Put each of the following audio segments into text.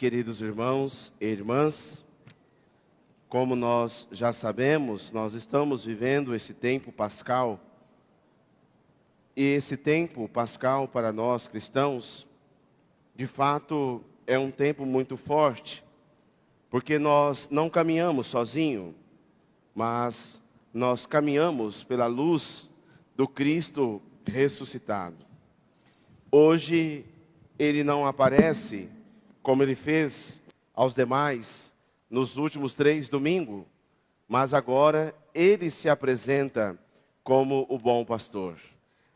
queridos irmãos e irmãs, como nós já sabemos, nós estamos vivendo esse tempo pascal. E esse tempo pascal para nós cristãos, de fato, é um tempo muito forte, porque nós não caminhamos sozinhos, mas nós caminhamos pela luz do Cristo ressuscitado. Hoje, Ele não aparece como Ele fez aos demais nos últimos 3 domingos, mas agora Ele se apresenta como o bom pastor.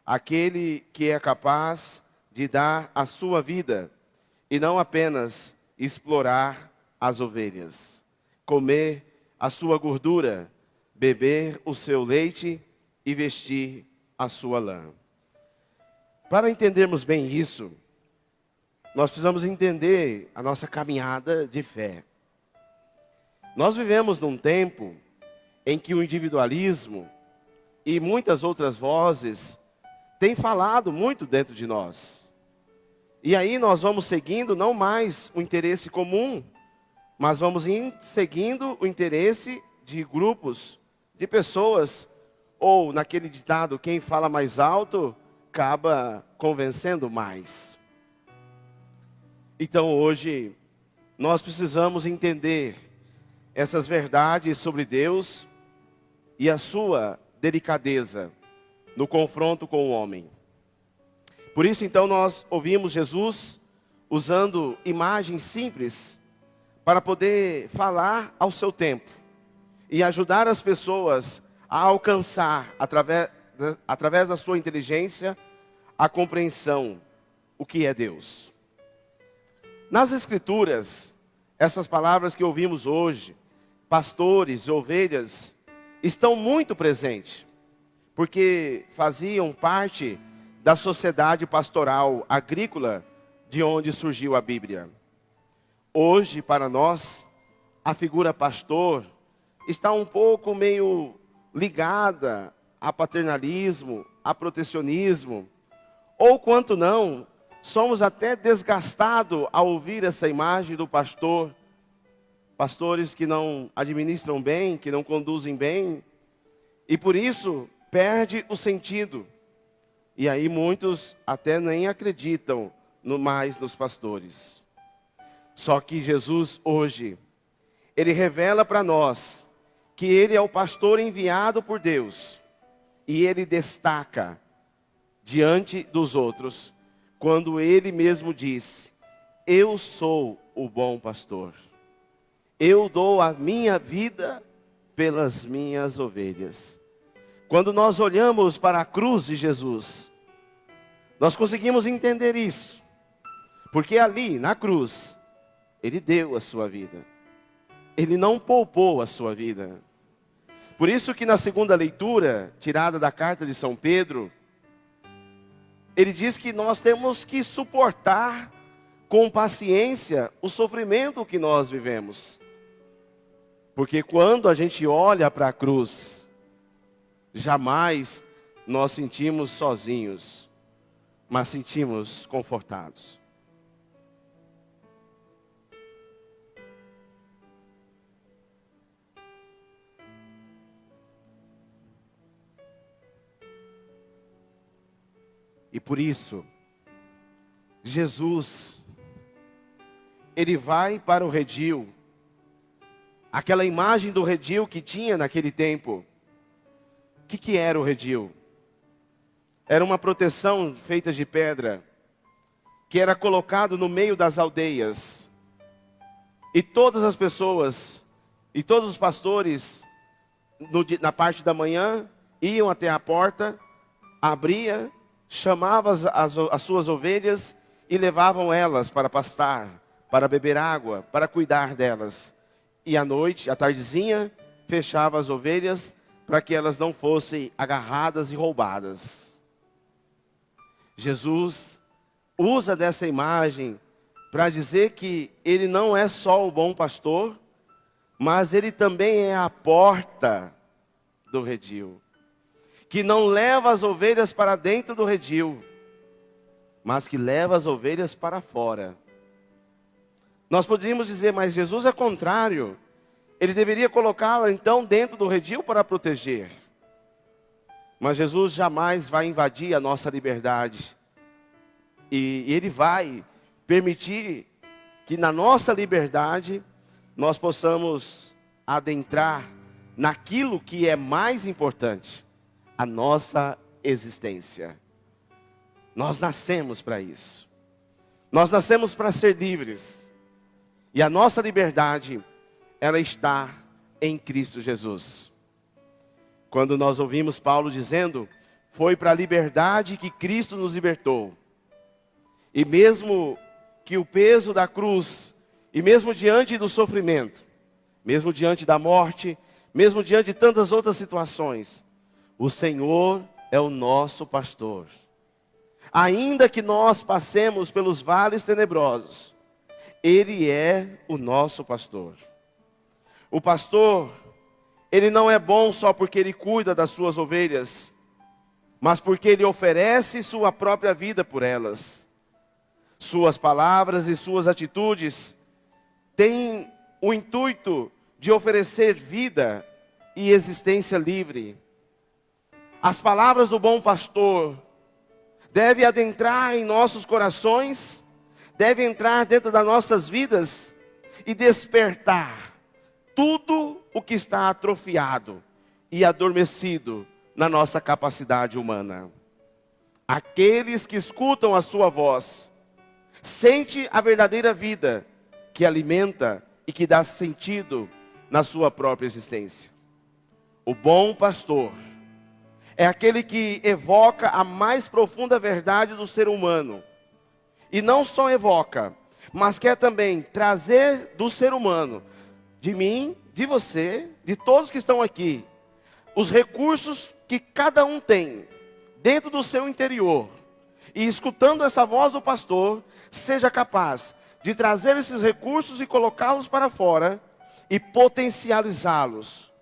Aquele que é capaz de dar a sua vida e não apenas explorar as ovelhas, comer a sua gordura, beber o seu leite e vestir a sua lã. Para entendermos bem isso, nós precisamos entender a nossa caminhada de fé. Nós vivemos num tempo em que o individualismo e muitas outras vozes têm falado muito dentro de nós. E aí nós vamos seguindo não mais o interesse comum, mas vamos seguindo o interesse de grupos, de pessoas, ou naquele ditado, quem fala mais alto acaba convencendo mais. Então hoje nós precisamos entender essas verdades sobre Deus e a sua delicadeza no confronto com o homem. Por isso então nós ouvimos Jesus usando imagens simples para poder falar ao seu tempo e ajudar as pessoas a alcançar através da sua inteligência a compreensão o que é Deus. Nas Escrituras, essas palavras que ouvimos hoje, pastores e ovelhas, estão muito presentes, porque faziam parte da sociedade pastoral agrícola de onde surgiu a Bíblia. Hoje, para nós, a figura pastor está um pouco meio ligada a paternalismo, a protecionismo, ou quanto não, somos até desgastados ao ouvir essa imagem do pastor. Pastores que não administram bem, que não conduzem bem, e por isso perde o sentido. E aí muitos até nem acreditam mais nos pastores. Só que Jesus hoje, Ele revela para nós que Ele é o pastor enviado por Deus. E Ele destaca diante dos outros, quando Ele mesmo diz: eu sou o bom pastor. Eu dou a minha vida pelas minhas ovelhas. Quando nós olhamos para a cruz de Jesus, nós conseguimos entender isso. Porque ali, na cruz, Ele deu a sua vida. Ele não poupou a sua vida. Por isso que na segunda leitura, tirada da carta de São Pedro, ele diz que nós temos que suportar com paciência o sofrimento que nós vivemos. Porque quando a gente olha para a cruz, jamais nós sentimos sozinhos, mas sentimos confortados. E por isso, Jesus, Ele vai para o redil, aquela imagem do redil que tinha naquele tempo. O que era o redil? Era uma proteção feita de pedra, que era colocado no meio das aldeias. E todas as pessoas, e todos os pastores, na parte da manhã, iam até a porta, abria, chamava as suas ovelhas e levavam elas para pastar, para beber água, para cuidar delas. E à noite, à tardezinha, fechava as ovelhas para que elas não fossem agarradas e roubadas. Jesus usa dessa imagem para dizer que Ele não é só o bom pastor, mas Ele também é a porta do redil, que não leva as ovelhas para dentro do redil, mas que leva as ovelhas para fora. Nós poderíamos dizer, mas Jesus é contrário. Ele deveria colocá-la então dentro do redil para proteger. Mas Jesus jamais vai invadir a nossa liberdade. E Ele vai permitir que na nossa liberdade nós possamos adentrar naquilo que é mais importante, a nossa existência. Nós nascemos para isso. Nós nascemos para ser livres. E a nossa liberdade, ela está em Cristo Jesus. Quando nós ouvimos Paulo dizendo, foi para a liberdade que Cristo nos libertou. E mesmo que o peso da cruz, e mesmo diante do sofrimento, mesmo diante da morte, mesmo diante de tantas outras situações, o Senhor é o nosso pastor. Ainda que nós passemos pelos vales tenebrosos, Ele é o nosso pastor. O pastor, ele não é bom só porque ele cuida das suas ovelhas, mas porque ele oferece sua própria vida por elas. Suas palavras e suas atitudes têm o intuito de oferecer vida e existência livre. As palavras do bom pastor devem adentrar em nossos corações, devem entrar dentro das nossas vidas e despertar tudo o que está atrofiado e adormecido na nossa capacidade humana. Aqueles que escutam a sua voz, sente a verdadeira vida que alimenta e que dá sentido na sua própria existência. O bom pastor é aquele que evoca a mais profunda verdade do ser humano. E não só evoca, mas quer também trazer do ser humano, de mim, de você, de todos que estão aqui, os recursos que cada um tem dentro do seu interior. E escutando essa voz do pastor, seja capaz de trazer esses recursos e colocá-los para fora e potencializá-los.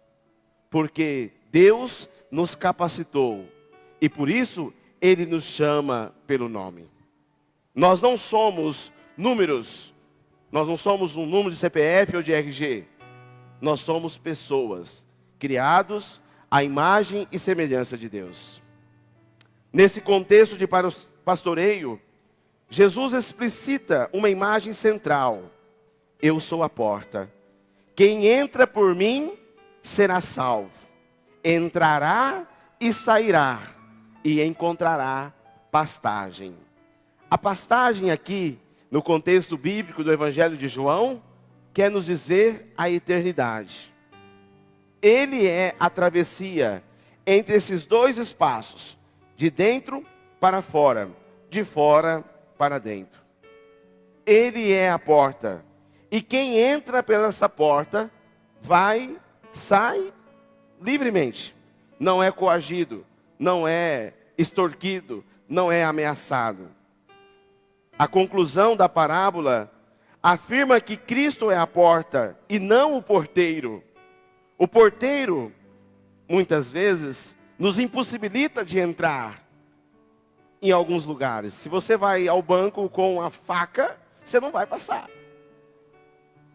Porque Deus nos capacitou e por isso Ele nos chama pelo nome. Nós não somos números, nós não somos um número de CPF ou de RG. Nós somos pessoas, criados à imagem e semelhança de Deus. Nesse contexto de pastoreio, Jesus explicita uma imagem central. Eu sou a porta. Quem entra por mim será salvo. Entrará e sairá e encontrará pastagem. A pastagem aqui, no contexto bíblico do Evangelho de João, quer nos dizer a eternidade. Ele é a travessia entre esses dois espaços, de dentro para fora, de fora para dentro. Ele é a porta. E quem entra pela essa porta, sai livremente. Não é coagido, não é extorquido, não é ameaçado. A conclusão da parábola afirma que Cristo é a porta e não o porteiro. O porteiro, muitas vezes, nos impossibilita de entrar em alguns lugares. Se você vai ao banco com a faca, você não vai passar.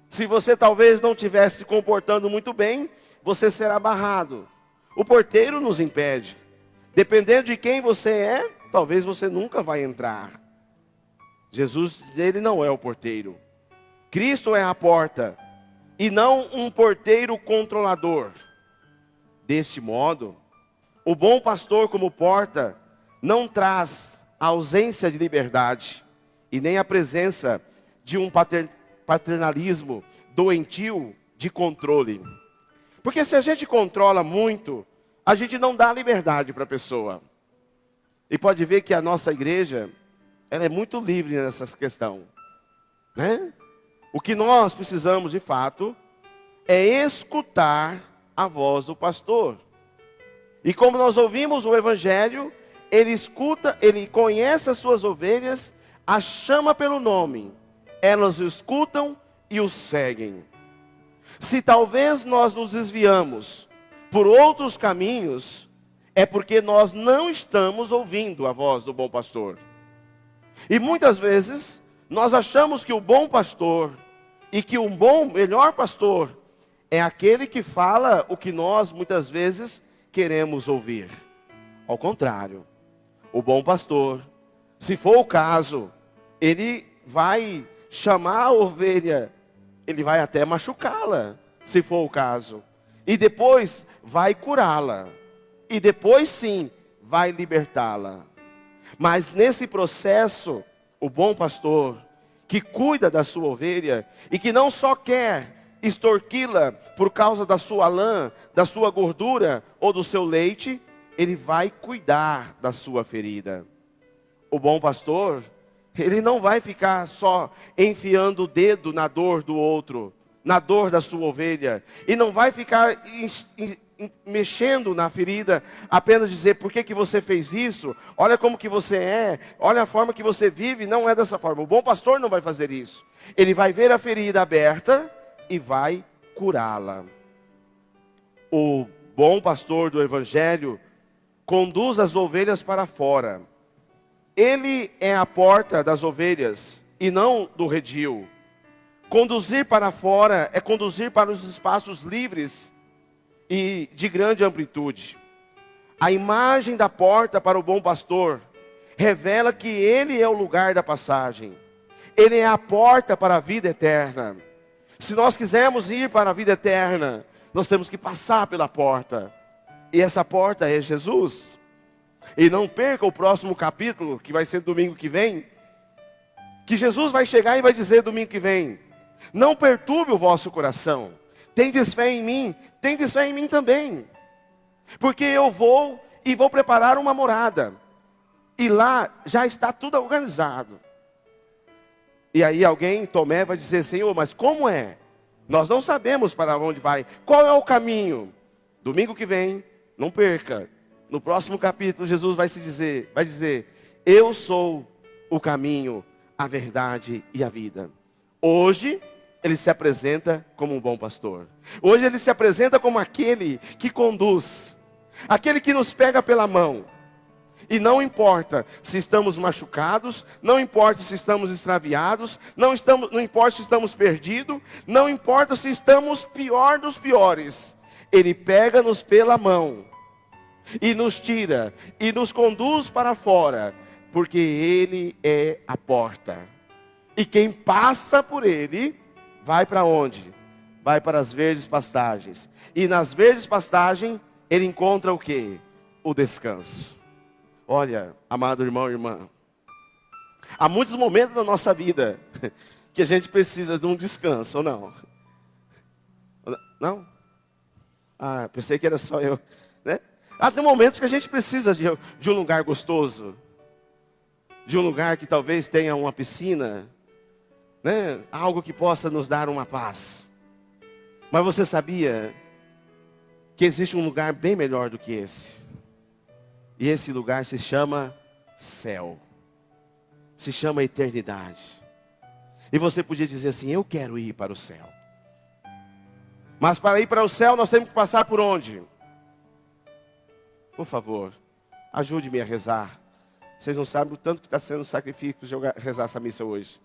Se você talvez não estivesse se comportando muito bem, você será barrado. O porteiro nos impede. Dependendo de quem você é, talvez você nunca vai entrar. Jesus, ele não é o porteiro. Cristo é a porta e não um porteiro controlador. Deste modo, o bom pastor como porta não traz a ausência de liberdade e nem a presença de um paternalismo doentio de controle. Porque se a gente controla muito, a gente não dá liberdade para a pessoa. E pode ver que a nossa igreja, ela é muito livre nessa questão, né? O que nós precisamos de fato é escutar a voz do pastor. E como nós ouvimos o Evangelho, ele escuta, ele conhece as suas ovelhas, as chama pelo nome, elas o escutam e o seguem. Se talvez nós nos desviamos por outros caminhos, é porque nós não estamos ouvindo a voz do bom pastor. E muitas vezes, nós achamos que o bom pastor, E que um bom, melhor pastor é aquele que fala o que nós muitas vezes queremos ouvir. Ao contrário, o bom pastor, se for o caso, ele vai chamar a ovelha, ele vai até machucá-la, se for o caso. E depois vai curá-la. E depois sim, vai libertá-la. Mas nesse processo, o bom pastor, que cuida da sua ovelha, e que não só quer extorquí-la por causa da sua lã, da sua gordura ou do seu leite, ele vai cuidar da sua ferida. O bom pastor, ele não vai ficar só enfiando o dedo na dor do outro, na dor da sua ovelha, e não vai ficar mexendo na ferida, apenas dizer, por que você fez isso? Olha como que você é, olha a forma que você vive. Não é dessa forma. O bom pastor não vai fazer isso. Ele vai ver a ferida aberta e vai curá-la. O bom pastor do evangelho conduz as ovelhas para fora. Ele é a porta das ovelhas e não do redil. Conduzir para fora é conduzir para os espaços livres e de grande amplitude. A imagem da porta para o bom pastor revela que ele é o lugar da passagem. Ele é a porta para a vida eterna. Se nós quisermos ir para a vida eterna, nós temos que passar pela porta. E essa porta é Jesus. E não perca o próximo capítulo, que vai ser domingo que vem, que Jesus vai chegar e vai dizer domingo que vem: não perturbe o vosso coração. Tendes fé em mim, tendes fé em mim também. Porque eu vou preparar uma morada. E lá já está tudo organizado. E aí alguém, Tomé, vai dizer: Senhor, mas como é? Nós não sabemos para onde vai. Qual é o caminho? Domingo que vem, não perca. No próximo capítulo, Jesus vai dizer: eu sou o caminho, a verdade e a vida. Hoje, ele se apresenta como um bom pastor. Hoje ele se apresenta como aquele que conduz, aquele que nos pega pela mão. E não importa se estamos machucados, não importa se estamos extraviados, não importa se estamos perdidos, não importa se estamos pior dos piores. Ele pega-nos pela mão e nos tira e nos conduz para fora, porque ele é a porta. E quem passa por ele vai para onde? Vai para as verdes pastagens. E nas verdes pastagens ele encontra o quê? O descanso. Olha, amado irmão e irmã, há muitos momentos da nossa vida que a gente precisa de um descanso, ou não? Não? Ah, pensei que era só eu, né? Há momentos que a gente precisa de um lugar gostoso, de um lugar que talvez tenha uma piscina, né? Algo que possa nos dar uma paz. Mas você sabia que existe um lugar bem melhor do que esse? E esse lugar se chama céu. Se chama eternidade. E você podia dizer assim: eu quero ir para o céu. Mas para ir para o céu nós temos que passar por onde? Por favor, ajude-me a rezar. Vocês não sabem o tanto que está sendo sacrifício de eu rezar essa missa hoje.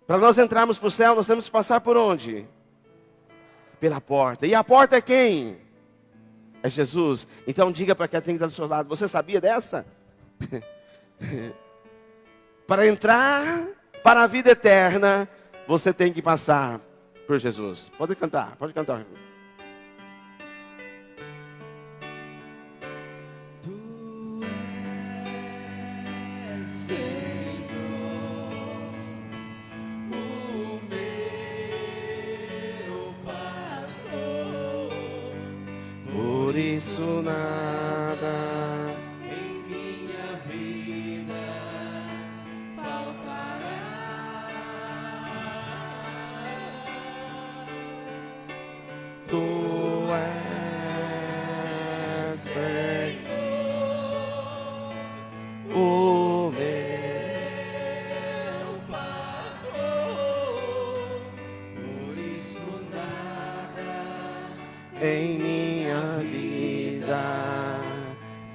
Para nós entrarmos para o céu, nós temos que passar por onde? Pela porta. E a porta é quem? É Jesus. Então diga para quem tem que estar do seu lado: você sabia dessa? Para entrar para a vida eterna, você tem que passar por Jesus. Pode cantar, pode cantar. Por isso nada em minha vida faltará. Tu és Senhor, o meu pastor. Por isso nada em minha vida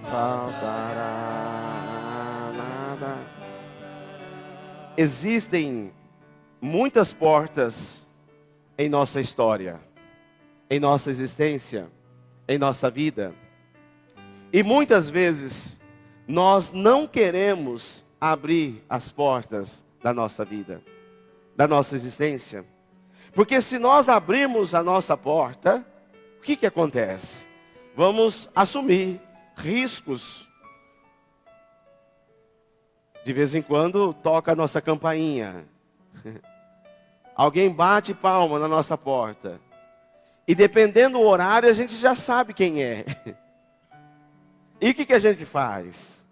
faltará nada. Existem muitas portas em nossa história, em nossa existência, em nossa vida. E muitas vezes nós não queremos abrir as portas da nossa vida, da nossa existência. Porque se nós abrirmos a nossa porta, o que acontece? Vamos assumir riscos. De vez em quando toca a nossa campainha. Alguém bate palma na nossa porta. E dependendo do horário, a gente já sabe quem é. E o que a gente faz?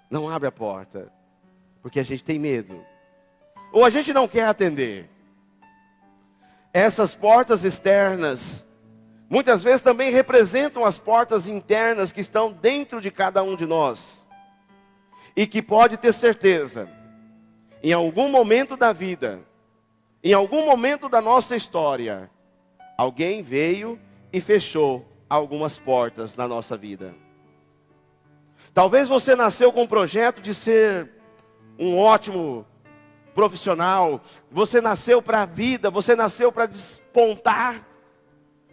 Não abre a porta. Porque a gente tem medo. Ou a gente não quer atender. Essas portas externas, muitas vezes também representam as portas internas que estão dentro de cada um de nós. E que pode ter certeza, em algum momento da vida, em algum momento da nossa história, alguém veio e fechou algumas portas na nossa vida. Talvez você nasceu com o projeto de ser um ótimo profissional, você nasceu para a vida, você nasceu para despontar,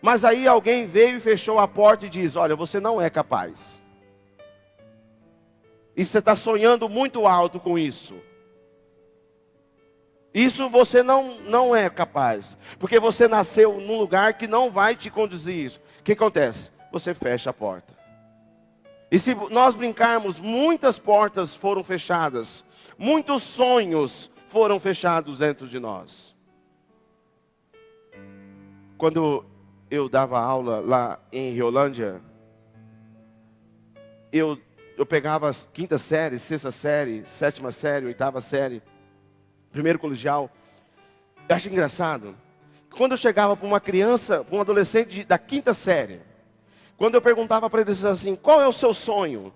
mas aí alguém veio e fechou a porta e diz: olha, você não é capaz. E você está sonhando muito alto com isso. Isso você não é capaz. Porque você nasceu num lugar que não vai te conduzir isso. O que acontece? Você fecha a porta. E se nós brincarmos, muitas portas foram fechadas. Muitos sonhos foram fechados dentro de nós. Quando eu dava aula lá em Riolândia, eu pegava as quinta série, sexta série, sétima série, oitava série, primeiro colegial. Eu acho engraçado. Quando eu chegava para uma criança, para um adolescente da quinta série, quando eu perguntava para eles assim, qual é o seu sonho?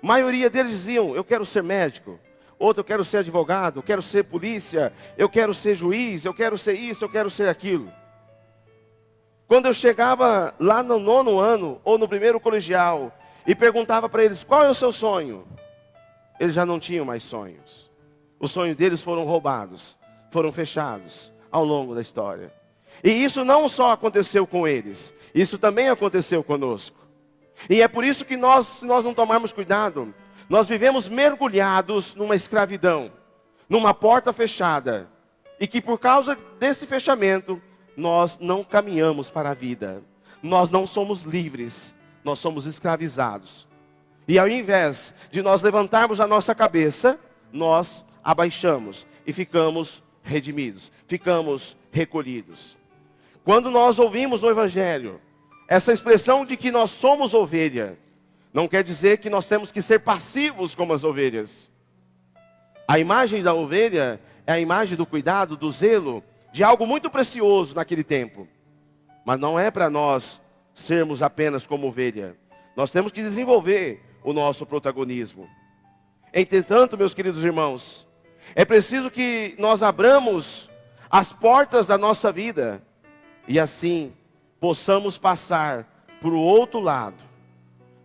A maioria deles diziam, eu quero ser médico. Outro, eu quero ser advogado, eu quero ser polícia, eu quero ser juiz, eu quero ser isso, eu quero ser aquilo. Quando eu chegava lá no 9º ano, ou no primeiro colegial, e perguntava para eles, qual é o seu sonho? Eles já não tinham mais sonhos. Os sonhos deles foram roubados, foram fechados ao longo da história. E isso não só aconteceu com eles, isso também aconteceu conosco. E é por isso que se nós não tomarmos cuidado, nós vivemos mergulhados numa escravidão, numa porta fechada. E que por causa desse fechamento, nós não caminhamos para a vida. Nós não somos livres. Nós somos escravizados. E ao invés de nós levantarmos a nossa cabeça, nós abaixamos e ficamos redimidos, ficamos recolhidos. Quando nós ouvimos no Evangelho essa expressão de que nós somos ovelha, não quer dizer que nós temos que ser passivos como as ovelhas. A imagem da ovelha é a imagem do cuidado, do zelo, de algo muito precioso naquele tempo. Mas não é para nós sermos apenas como ovelha. Nós temos que desenvolver o nosso protagonismo. Entretanto, meus queridos irmãos, é preciso que nós abramos as portas da nossa vida e assim possamos passar para o outro lado,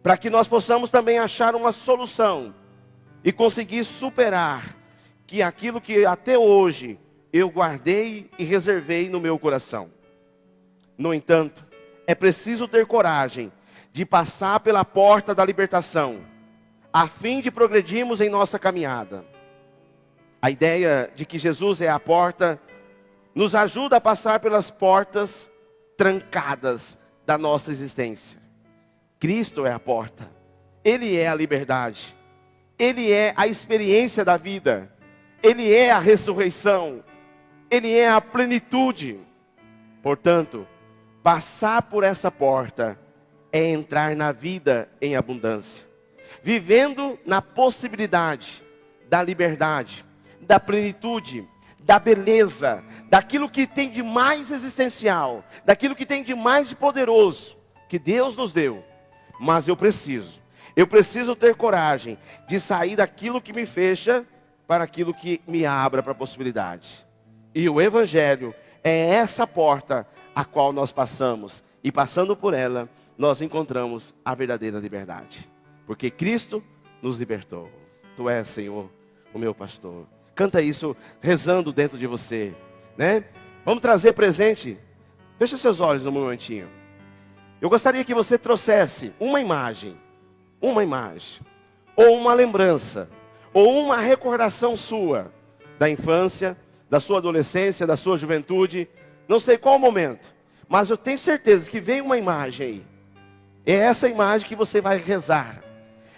para que nós possamos também achar uma solução e conseguir superar que aquilo que até hoje eu guardei e reservei no meu coração. No entanto, é preciso ter coragem de passar pela porta da libertação, a fim de progredirmos em nossa caminhada. A ideia de que Jesus é a porta, nos ajuda a passar pelas portas trancadas da nossa existência. Cristo é a porta, Ele é a liberdade, Ele é a experiência da vida, Ele é a ressurreição, Ele é a plenitude. Portanto, passar por essa porta é entrar na vida em abundância, vivendo na possibilidade da liberdade, da plenitude, da beleza, daquilo que tem de mais existencial, daquilo que tem de mais de poderoso, que Deus nos deu. Mas eu preciso ter coragem de sair daquilo que me fecha para aquilo que me abra para a possibilidade. E o Evangelho é essa porta a qual nós passamos, e passando por ela, nós encontramos a verdadeira liberdade, porque Cristo nos libertou. Tu és, Senhor, o meu pastor. Canta isso rezando dentro de você, né? Vamos trazer presente. Feche seus olhos um momentinho. Eu gostaria que você trouxesse uma imagem, ou uma lembrança, ou uma recordação sua, da infância, da sua adolescência, da sua juventude, não sei qual momento, mas eu tenho certeza que vem uma imagem aí. É essa imagem que você vai rezar.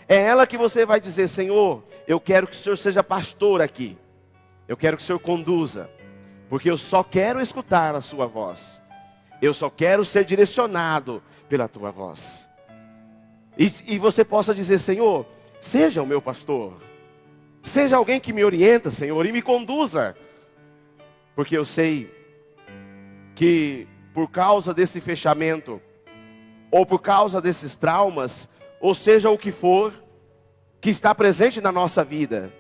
É ela que você vai dizer: Senhor, eu quero que o Senhor seja pastor aqui. Eu quero que o Senhor conduza, porque eu só quero escutar a sua voz. Eu só quero ser direcionado pela tua voz. E você possa dizer: Senhor, seja o meu pastor. Seja alguém que me orienta, Senhor, e me conduza. Porque eu sei que por causa desse fechamento, ou por causa desses traumas, ou seja o que for, que está presente na nossa vida,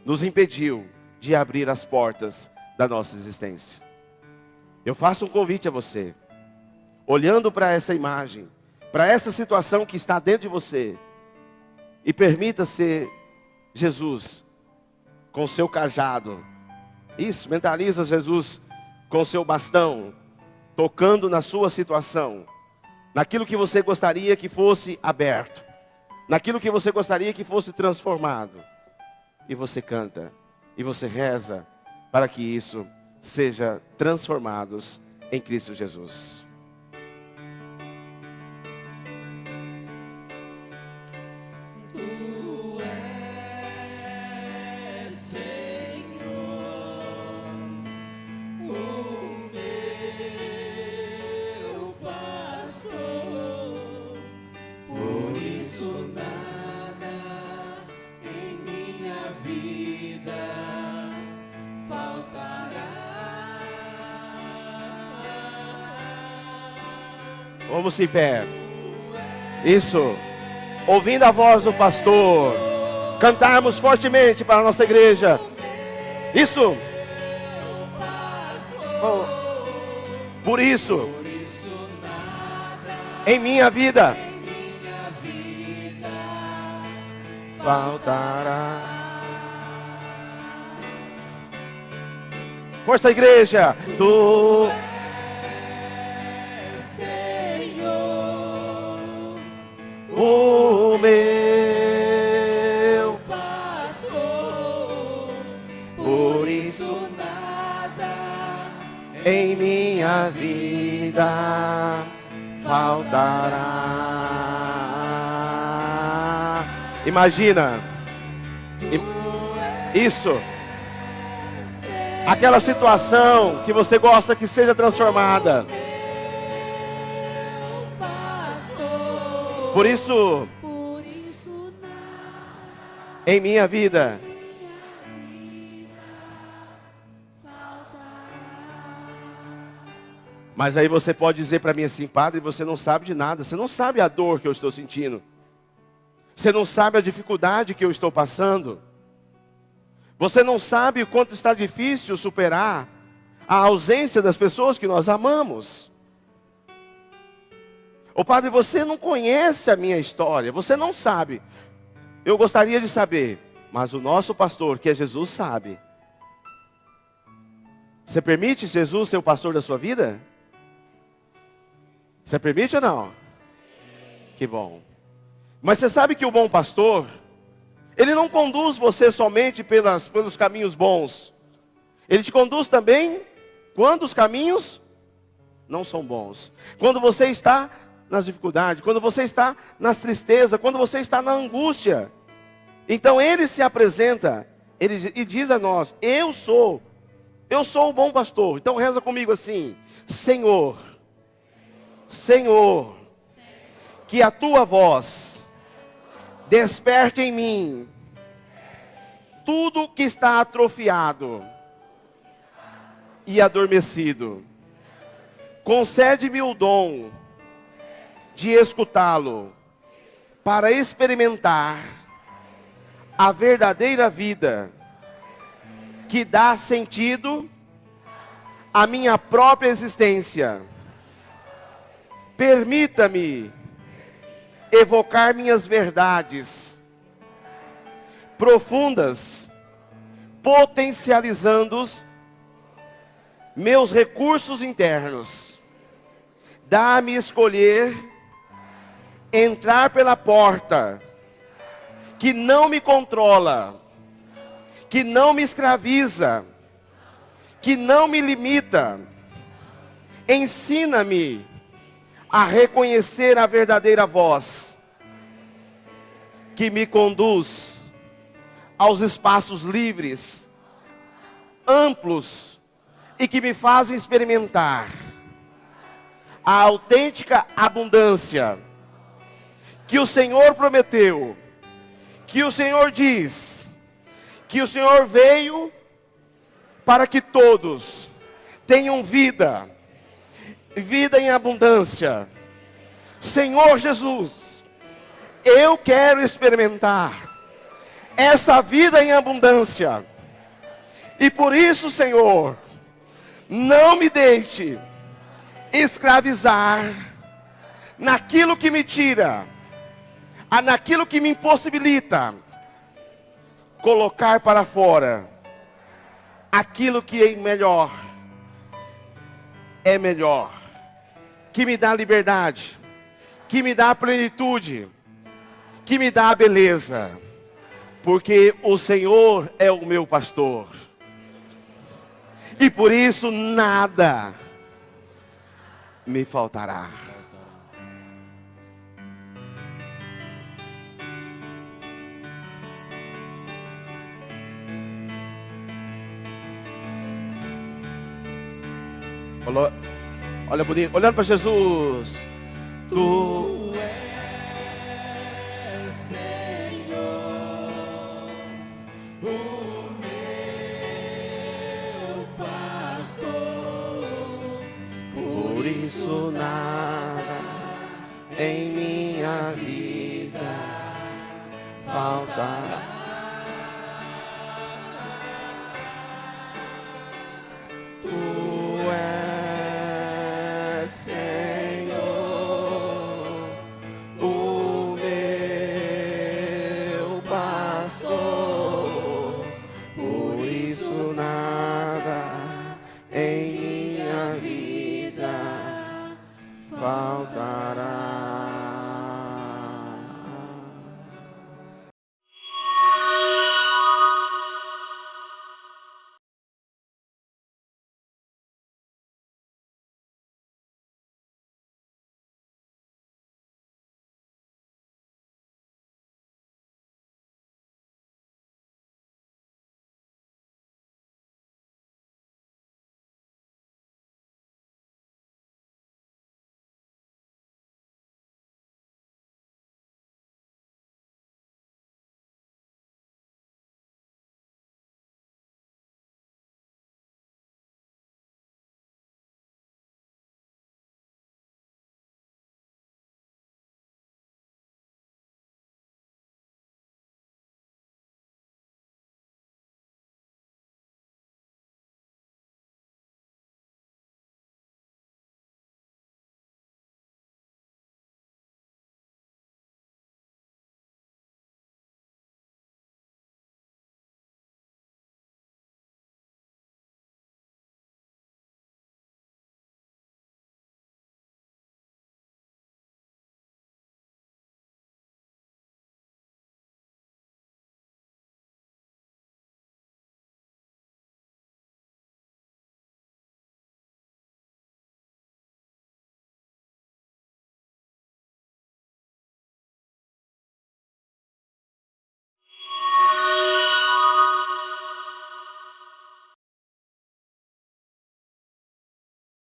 nos impediu de abrir as portas da nossa existência. Eu faço um convite a você, olhando para essa imagem, para essa situação que está dentro de você, e permita ser Jesus com o seu cajado. Isso, mentaliza Jesus com o seu bastão, tocando na sua situação, naquilo que você gostaria que fosse aberto, naquilo que você gostaria que fosse transformado. E você canta, e você reza, para que isso seja transformados em Cristo Jesus. Vamos em pé. Isso. Ouvindo a voz do pastor, cantarmos fortemente para a nossa igreja. Isso. Oh. Por isso, em minha vida faltará. Força, igreja. Tu o meu pastor, por isso nada em minha vida faltará. Imagina isso, aquela situação que você gosta que seja transformada. Por isso, em minha vida, mas aí você pode dizer para mim assim: padre, você não sabe de nada, você não sabe a dor que eu estou sentindo, você não sabe a dificuldade que eu estou passando, você não sabe o quanto está difícil superar a ausência das pessoas que nós amamos. Ô padre, você não conhece a minha história, você não sabe. Eu gostaria de saber, mas o nosso pastor, que é Jesus, sabe. Você permite Jesus ser o pastor da sua vida? Você permite ou não? Que bom. Mas você sabe que o bom pastor, ele não conduz você somente pelos caminhos bons. Ele te conduz também quando os caminhos não são bons. Quando você está nas dificuldades, quando você está nas tristezas, quando você está na angústia. Então ele se apresenta, e diz a nós: eu sou o bom pastor. Então reza comigo assim: Senhor, Senhor, que a tua voz desperte em mim tudo que está atrofiado e adormecido. Concede-me o dom de escutá-lo, para experimentar a verdadeira vida que dá sentido à minha própria existência. Permita-me evocar minhas verdades profundas, potencializando meus recursos internos. Dá-me escolher entrar pela porta que não me controla, que não me escraviza, que não me limita. Ensina-me a reconhecer a verdadeira voz que me conduz aos espaços livres, amplos e que me fazem experimentar a autêntica abundância que o Senhor prometeu, que o Senhor diz, que o Senhor veio para que todos tenham vida, vida em abundância. Senhor Jesus, eu quero experimentar essa vida em abundância. E por isso, Senhor, não me deixe escravizar naquilo que me tira, naquilo que me impossibilita colocar para fora aquilo que é melhor, que me dá liberdade, que me dá plenitude, que me dá beleza, porque o Senhor é o meu pastor, e por isso nada me faltará. Olha bonito, olhando para Jesus. Tu és Senhor, o meu pastor, por isso nada em minha vida faltará.